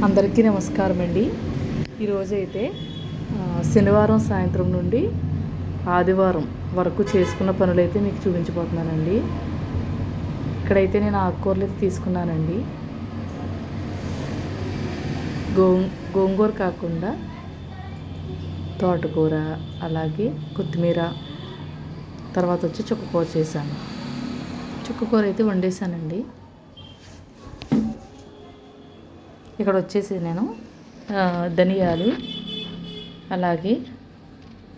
అందరికీ నమస్కారం అండి. ఈరోజైతే శనివారం సాయంత్రం నుండి ఆదివారం వరకు చేసుకున్న పనులైతే మీకు చూపించబోతున్నానండి. ఇక్కడైతే నేను ఆకుకూరలు అయితే తీసుకున్నానండి. గోంగూర కాకుండా తోటకూర, అలాగే కొత్తిమీర, తర్వాత వచ్చి చుక్కకూర చేశాను. చుక్కకూర అయితే వండేసానండి. ఇక్కడ వచ్చేసి నేను ధనియాలు, అలాగే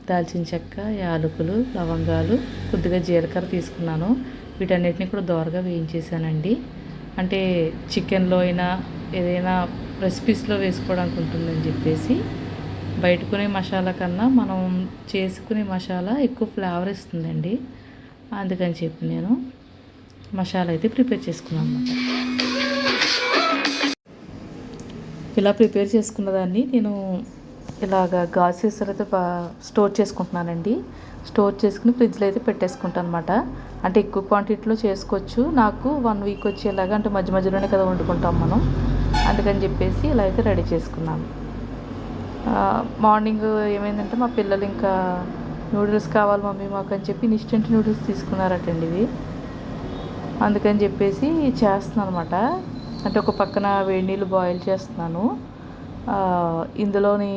దాల్చిన చెక్క, యాలకులు, లవంగాలు, కొద్దిగా జీలకర్ర తీసుకున్నాను. వీటన్నిటిని కూడా దోరగా వేయించేసానండి. అంటే చికెన్లో అయినా ఏదైనా రెసిపీస్లో వేసుకోవడానికి ఉంటుందని చెప్పేసి బయట కొనే మసాలా కన్నా మనం చేసుకునే మసాలా ఎక్కువ ఫ్లేవర్ ఇస్తుందండి. అందుకని చెప్పి నేను మసాలా అయితే ప్రిపేర్ చేసుకున్నాను అన్నమాట. ఇలా ప్రిపేర్ చేసుకున్న దాన్ని నేను ఇలాగ గాజు సీసాలో అయితే స్టోర్ చేసుకుంటున్నానండి. స్టోర్ చేసుకుని ఫ్రిడ్జ్లో అయితే పెట్టేసుకుంటాను అనమాట. అంటే ఎక్కువ క్వాంటిటీలో చేసుకోవచ్చు. నాకు 1 వీక్ వచ్చేలాగా, అంటే మధ్య మధ్యలోనే కదా వండుకుంటాం మనం, అందుకని చెప్పేసి ఇలా అయితే రెడీ చేసుకున్నాను. మార్నింగ్ ఏమైందంటే మా పిల్లలు ఇంకా నూడిల్స్ కావాలి మమ్మీ మాకు అని చెప్పి ఇన్స్టెంట్ నూడిల్స్ తీసుకున్నారటండి. ఇవి అందుకని చెప్పేసి చేస్తున్నాను అనమాట. అంటే ఒక పక్కన వేడి నీళ్ళు బాయిల్ చేస్తున్నాను. ఇందులోని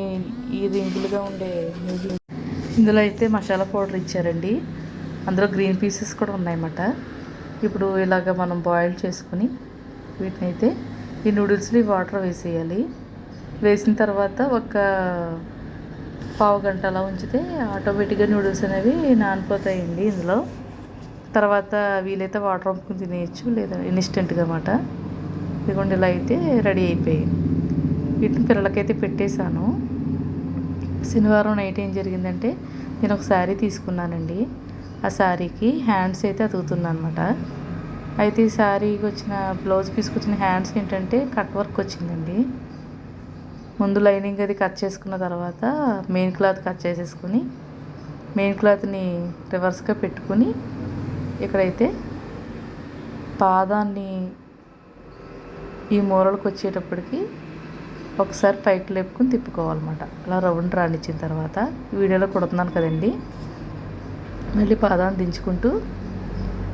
ఈ రింగులుగా ఉండే నూడిల్స్, ఇందులో అయితే మసాలా పౌడర్ ఇచ్చారండి. అందులో గ్రీన్ పీసెస్ కూడా ఉన్నాయన్నమాట. ఇప్పుడు ఇలాగ మనం బాయిల్ చేసుకుని వీటిని అయితే ఈ నూడిల్స్ని వాటర్ వేసేయాలి. వేసిన తర్వాత ఒక పావు గంట అలా ఉంచితే ఆటోమేటిక్గా నూడిల్స్ అనేవి నానిపోతాయండి ఇందులో. తర్వాత వీలైతే వాటర్ వంపుకుని తినేయచ్చు, లేదా ఇన్స్టెంట్గా అన్నమాట. ఇదిగోండి ఇలా అయితే రెడీ అయిపోయాయి. వీటిని పిల్లలకైతే పెట్టేశాను. శనివారం నైట్ ఏం జరిగిందంటే నేను ఒక శారీ తీసుకున్నానండి. ఆ శారీకి హ్యాండ్స్ అయితే అతుకుతున్నాను అనమాట. అయితే ఈ శారీకి వచ్చిన బ్లౌజ్ పీస్కి వచ్చిన హ్యాండ్స్ ఏంటంటే కట్ వర్క్ వచ్చిందండి. ముందు లైనింగ్ అది కట్ చేసుకున్న తర్వాత మెయిన్ క్లాత్ కట్ చేసేసుకొని మెయిన్ క్లాత్ని రివర్స్గా పెట్టుకుని ఇక్కడైతే పాదాన్ని ఈ మూరలకు వచ్చేటప్పటికి ఒకసారి పైకి లేపుకొని తిప్పుకోవాలన్నమాట. అలా రౌండ్ రానిచ్చిన తర్వాత వీడియోలో కుడుతున్నాను కదండి, మళ్ళీ పాదాన్ని దించుకుంటూ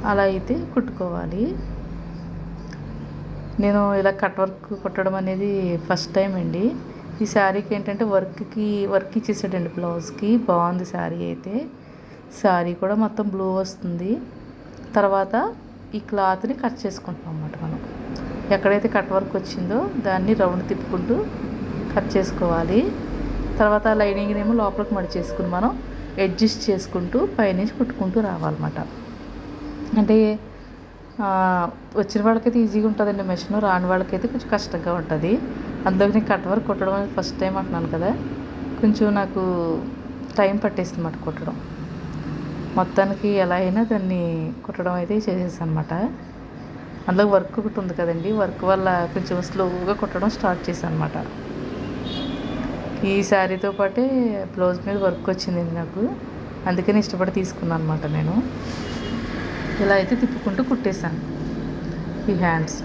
అలా అయితే కుట్టుకోవాలి. నేను ఇలా కట్ వర్క్ కుట్టడం అనేది ఫస్ట్ టైం అండి. ఈ శారీకి ఏంటంటే వర్క్ ఇచ్చేసాడండి బ్లౌజ్కి. బాగుంది శారీ అయితే. శారీ కూడా మొత్తం బ్లూ వస్తుంది. తర్వాత ఈ క్లాత్ని కట్ చేసుకుంటున్నాం అన్నమాట. మనం ఎక్కడైతే కట్ వర్క్ వచ్చిందో దాన్ని రౌండ్ తిప్పుకుంటూ కట్ చేసుకోవాలి. తర్వాత లైనింగ్ని ఏమో లోపలికి మడిచేసుకుని మనం అడ్జస్ట్ చేసుకుంటూ పైనుంచి కుట్టుకుంటూ రావాలన్నమాట. అంటే వచ్చిన వాళ్ళకైతే ఈజీగా ఉంటుందండి మెషిన్, రాని వాళ్ళకైతే కొంచెం కష్టంగా ఉంటుంది. అందులోకి నేను కట్ వర్క్ కుట్టడం అనేది ఫస్ట్ టైం అంటున్నాను కదా, కొంచెం నాకు టైం పట్టేస్తుంది అన్నమాట కుట్టడం. మొత్తానికి ఎలా అయినా దాన్ని కుట్టడం అయితే చేసేసాను అనమాట. అందులో వర్క్ ఒకటి ఉంది కదండి, వర్క్ వల్ల కొంచెం స్లోగా కుట్టడం స్టార్ట్ చేశాను అనమాట. ఈ శారీతో పాటే బ్లౌజ్ మీద వర్క్ వచ్చిందండి నాకు, అందుకని ఇష్టపడి తీసుకున్నాను అనమాట నేను. ఇలా అయితే తిప్పుకుంటూ కుట్టేశాను ఈ హ్యాండ్స్.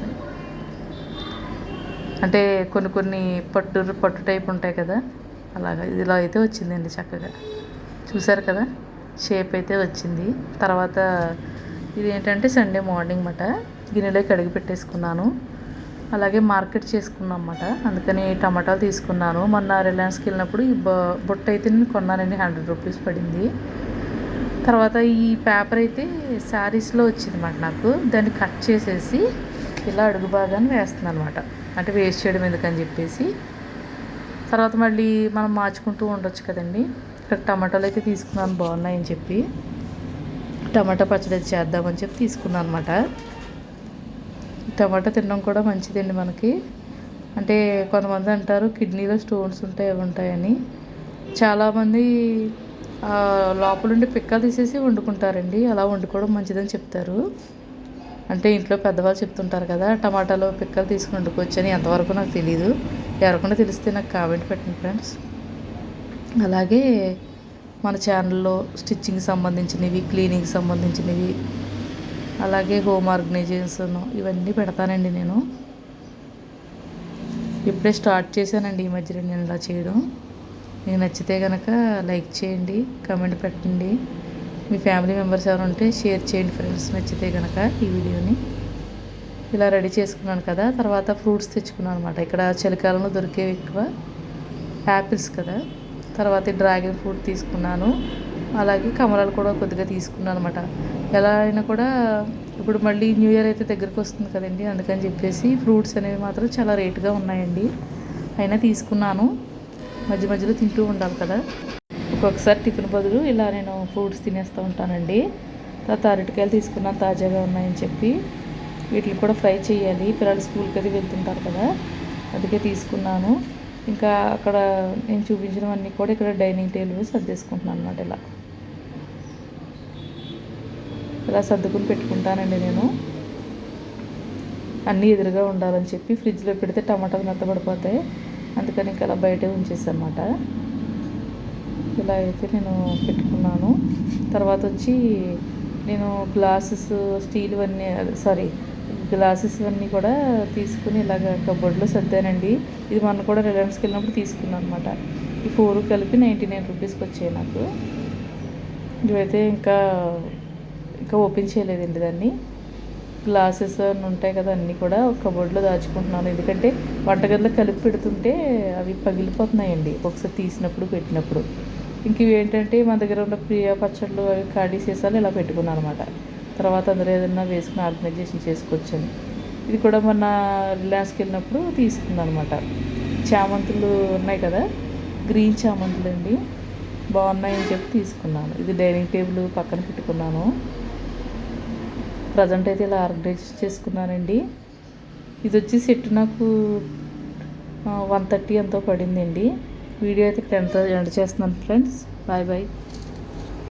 అంటే కొన్ని పట్టు టైప్ ఉంటాయి కదా, అలాగా ఇలా అయితే వచ్చిందండి చక్కగా. చూసారు కదా, షేప్ అయితే వచ్చింది. తర్వాత ఇది ఏంటంటే సండే మార్నింగ్ అన్నమాట. గిన్నెలో కడిగి పెట్టేసుకున్నాను. అలాగే మార్కెట్ చేసుకున్నాం అన్నమాట. అందుకని టమాటాలు తీసుకున్నాను. మొన్న రిలయన్స్కి వెళ్ళినప్పుడు ఈ బుట్ట అయితే నేను కొన్నానండి, 100 రూపీస్ పడింది. తర్వాత ఈ పేపర్ అయితే శారీస్లో వచ్చింది అన్నమాట నాకు. దాన్ని కట్ చేసేసి ఇలా అడుగు భాగాన్ని వేస్తున్నాను అనమాట. అంటే వేస్ట్ చేయడం ఎందుకని చెప్పేసి. తర్వాత మళ్ళీ మనం మార్చుకుంటూ ఉండొచ్చు కదండి. ఇక్కడ టమాటాలు అయితే తీసుకున్నాను, బాగున్నాయని చెప్పి టమాటా పచ్చడి చేద్దామని చెప్పి తీసుకున్నాను అనమాట. టమాటా తినడం కూడా మంచిదండి మనకి. అంటే కొంతమంది అంటారు కిడ్నీలో స్టోన్స్ ఉంటాయని. చాలామంది లోపలుండి పిక్కలు తీసేసి వండుకుంటారండి. అలా వండుకోవడం మంచిదని చెప్తారు. అంటే ఇంట్లో పెద్దవాళ్ళు చెప్తుంటారు కదా, టమాటాలో పిక్కలు తీసుకుని వండుకోవచ్చు అని. ఎంతవరకు నాకు తెలీదు. ఎవరికైనా తెలిస్తే నాకు కామెంట్ పెట్టండి ఫ్రెండ్స్. అలాగే మన ఛానల్లో స్టిచ్చింగ్ సంబంధించినవి, క్లీనింగ్ సంబంధించినవి, అలాగే హోమ్ ఆర్గనైజేషన్ ఇవన్నీ పెడతానండి నేను. ఇప్పుడే స్టార్ట్ చేశానండి ఈ మధ్యలో నేను ఇలా చేయడం. మీకు నచ్చితే కనుక లైక్ చేయండి, కామెంట్ పెట్టండి. మీ ఫ్యామిలీ మెంబర్స్ ఎవరు ఉంటే షేర్ చేయండి ఫ్రెండ్స్, నచ్చితే కనుక ఈ వీడియోని. ఇలా రెడీ చేసుకున్నాను కదా. తర్వాత ఫ్రూట్స్ తెచ్చుకున్నాను అనమాట. ఇక్కడ చలికాలంలో దొరికేవి ఎక్కువ యాపిల్స్ కదా. తర్వాత డ్రాగన్ ఫ్రూట్ తీసుకున్నాను, అలాగే కమలాలు కూడా కొద్దిగా తీసుకున్నాను అనమాట. ఎలా అయినా కూడా ఇప్పుడు మళ్ళీ న్యూ ఇయర్ అయితే దగ్గరికి వస్తుంది కదండి, అందుకని చెప్పేసి ఫ్రూట్స్ అనేవి మాత్రం చాలా రేటుగా ఉన్నాయండి. అయినా తీసుకున్నాను, మధ్య మధ్యలో తింటూ ఉండాలి కదా. ఒక్కొక్కసారి టిఫిన్ బదులు ఇలా నేను ఫ్రూట్స్ తినేస్తూ ఉంటానండి. తర్వాత అరటికాయలు తీసుకున్నాను, తాజాగా ఉన్నాయని చెప్పి. వీటిని కూడా ఫ్రై చేయాలి, పిల్లలు స్కూల్కి అది వెళ్తుంటారు కదా, అందుకే తీసుకున్నాను. ఇంకా అక్కడ నేను చూపించినవన్నీ కూడా ఇక్కడ డైనింగ్ టేబుల్ సర్దేసుకుంటున్నాను అనమాట. ఇలా సర్దుకుని పెట్టుకుంటానండి నేను. అన్నీ ఎదురుగా ఉండాలని చెప్పి ఫ్రిడ్జ్లో పెడితే టమాటాలు మెత్తబడిపోతాయి, అందుకని ఇంకా అలా బయటే ఉంచేసాను అనమాట. ఇలా అయితే నేను పెట్టుకున్నాను. తర్వాత వచ్చి నేను గ్లాసెస్ అన్నీ కూడా తీసుకుని ఇలాగ కబోర్డ్లో సర్దానండి. ఇది మొన్న కూడా రిలయన్స్కి వెళ్ళినప్పుడు తీసుకున్నాను అనమాట. ఈ 4 కలిపి 99 రూపీస్కి వచ్చాయి నాకు. ఇవైతే ఇంకా ఓపెన్ చేయలేదండి దాన్ని. గ్లాసెస్ అన్నీ ఉంటాయి కదా, అన్నీ కూడా కబోర్డ్లో దాచుకుంటున్నాను. ఎందుకంటే వంటగదిలో కలిపి పెడుతుంటే అవి పగిలిపోతున్నాయండి ఒకసారి తీసినప్పుడు పెట్టినప్పుడు. ఇంక ఇవి ఏంటంటే మన దగ్గర ఉన్న ప్రియా పచ్చళ్ళు అవి ఖాళీ సీసాలు ఇలా పెట్టుకున్నాను అనమాట. తర్వాత అందులో ఏదైనా వేసుకుని ఆర్గనైజేషన్ చేసుకోవచ్చని. ఇది కూడా మొన్న రిలయన్స్కి వెళ్ళినప్పుడు తీసుకున్నాను అనమాట. చామంతులు ఉన్నాయి కదా, గ్రీన్ చామంతులు అండి, బాగున్నాయని చెప్పి తీసుకున్నాను. ఇది డైనింగ్ టేబుల్ పక్కన పెట్టుకున్నాను. ప్రజెంట్ అయితే ఇలా ఆర్గనైజ్ చేసుకున్నానండి. ఇది వచ్చి సెట్ నాకు 130 ఎంతో పడిందండి. వీడియో అయితే ఇక్కడ ఎండ్ చేస్తున్నాను ఫ్రెండ్స్. Bye bye.